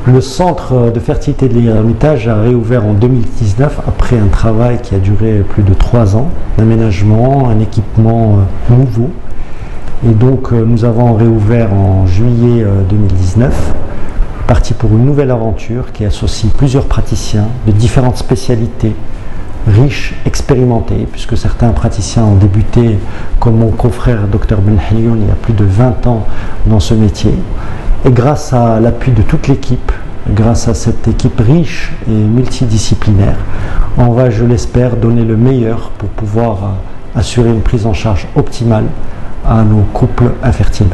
Le centre de fertilité de l'Ermitage a réouvert en 2019 après un travail qui a duré plus de 3 ans, d'aménagement, un équipement nouveau. Et donc nous avons réouvert en juillet 2019, parti pour une nouvelle aventure qui associe plusieurs praticiens de différentes spécialités, riches, expérimentés, puisque certains praticiens ont débuté comme mon confrère Dr Ben Hayoun il y a plus de 20 ans dans ce métier. Et grâce à l'appui de toute l'équipe, grâce à cette équipe riche et multidisciplinaire, on va, je l'espère, donner le meilleur pour pouvoir assurer une prise en charge optimale à nos couples infertiles.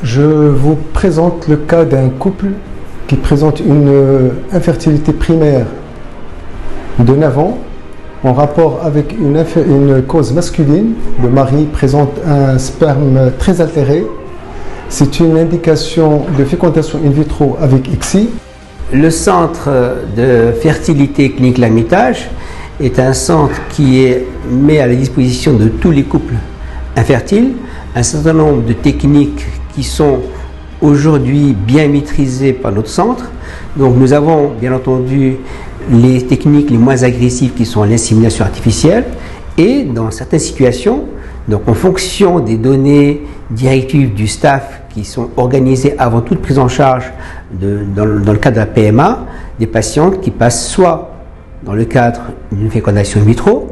Je vous présente le cas d'un couple qui présente une infertilité primaire de 9 ans en rapport avec une cause masculine. Le mari présente un sperme très altéré. C'est une indication de fécondation in vitro avec ICSI. Le centre de fertilité clinique L'Ermitage est un centre qui met à la disposition de tous les couples infertiles un certain nombre de techniques qui sont aujourd'hui bien maîtrisées par notre centre. Donc nous avons bien entendu les techniques les moins agressives qui sont l'insémination artificielle et dans certaines situations, donc en fonction des données directives du staff qui sont organisées avant toute prise en charge dans le cadre de la PMA, des patientes qui passent soit dans le cadre d'une fécondation in vitro,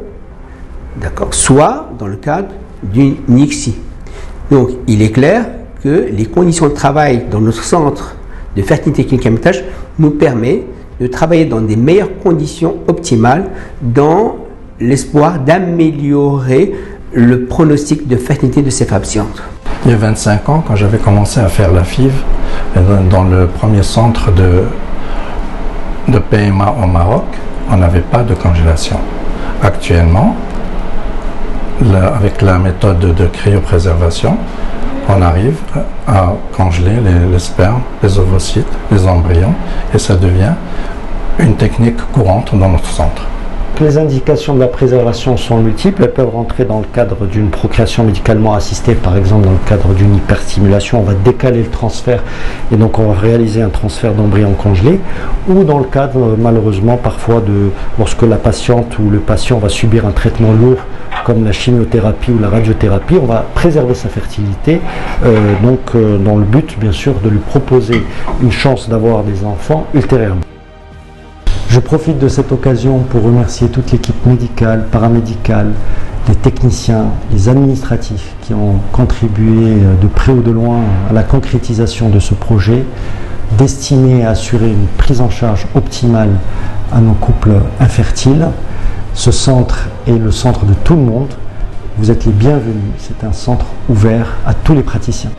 d'accord, soit dans le cadre d'une ICSI. Donc il est clair que les conditions de travail dans notre centre de fertilité clinique L'Ermitage nous permet de travailler dans des meilleures conditions optimales dans l'espoir d'améliorer le pronostic de fertilité de ces patientes. Il y a 25 ans, quand j'avais commencé à faire la FIV dans le premier centre de PMA au Maroc, on n'avait pas de congélation. Actuellement, avec la méthode de cryopréservation, on arrive à congeler les spermes, les ovocytes, les embryons, et ça devient une technique courante dans notre centre. Les indications de la préservation sont multiples. Elles peuvent rentrer dans le cadre d'une procréation médicalement assistée, par exemple dans le cadre d'une hyperstimulation, on va décaler le transfert et donc on va réaliser un transfert d'embryon congelé, ou dans le cadre malheureusement parfois lorsque la patiente ou le patient va subir un traitement lourd comme la chimiothérapie ou la radiothérapie, on va préserver sa fertilité, dans le but bien sûr de lui proposer une chance d'avoir des enfants ultérieurement. Je profite de cette occasion pour remercier toute l'équipe médicale, paramédicale, les techniciens, les administratifs qui ont contribué de près ou de loin à la concrétisation de ce projet destiné à assurer une prise en charge optimale à nos couples infertiles. Ce centre est le centre de tout le monde. Vous êtes les bienvenus. C'est un centre ouvert à tous les praticiens.